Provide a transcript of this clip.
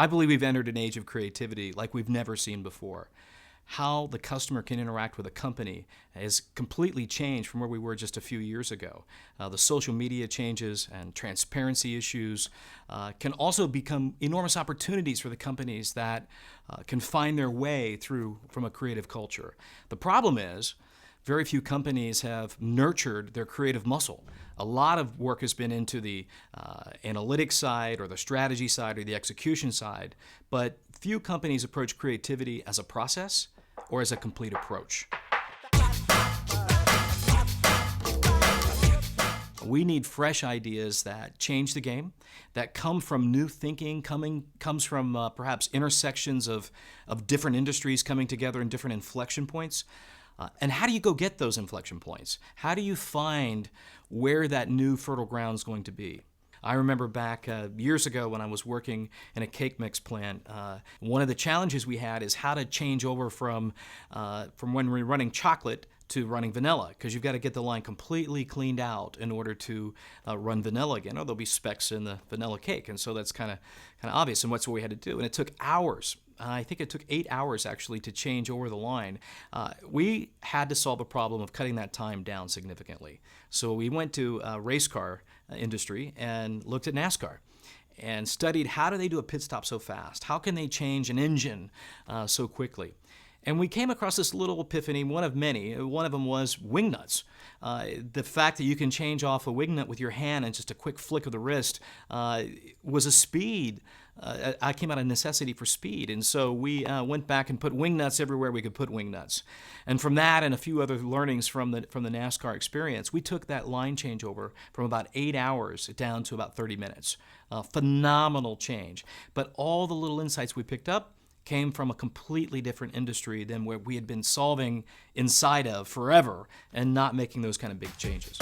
I believe we've entered an age of creativity like we've never seen before. How the customer can interact with a company has completely changed from where we were just a few years ago. The social media changes and transparency issues can also become enormous opportunities for the companies that can find their way through from a creative culture. The problem is, very few companies have nurtured their creative muscle. A lot of work has been into the analytics side or the strategy side or the execution side, but few companies approach creativity as a process or as a complete approach. We need fresh ideas that change the game, that come from new thinking, comes from perhaps intersections of different industries coming together in different inflection points. And how do you go get those inflection points? How do you find where that new fertile ground is going to be? I remember back years ago when I was working in a cake mix plant, one of the challenges we had is how to change over from when we're running chocolate to running vanilla, because you've got to get the line completely cleaned out in order to run vanilla again. Or there'll be specks in the vanilla cake, and so that's kind of obvious, and that's what we had to do. And it took hours. I think it took 8 hours actually to change over the line. We had to solve a problem of cutting that time down significantly. So we went to race car industry and looked at NASCAR and studied how do they do a pit stop so fast? How can they change an engine so quickly? And we came across this little epiphany, one of many. One of them was wing nuts. The fact that you can change off a wing nut with your hand and just a quick flick of the wrist was a speed. I came out of necessity for speed, and so we went back and put wing nuts everywhere we could put wing nuts. And from that and a few other learnings from the NASCAR experience, we took that line changeover from about 8 hours down to about 30 minutes. Phenomenal change. But all the little insights we picked up came from a completely different industry than where we had been solving inside of forever and not making those kind of big changes.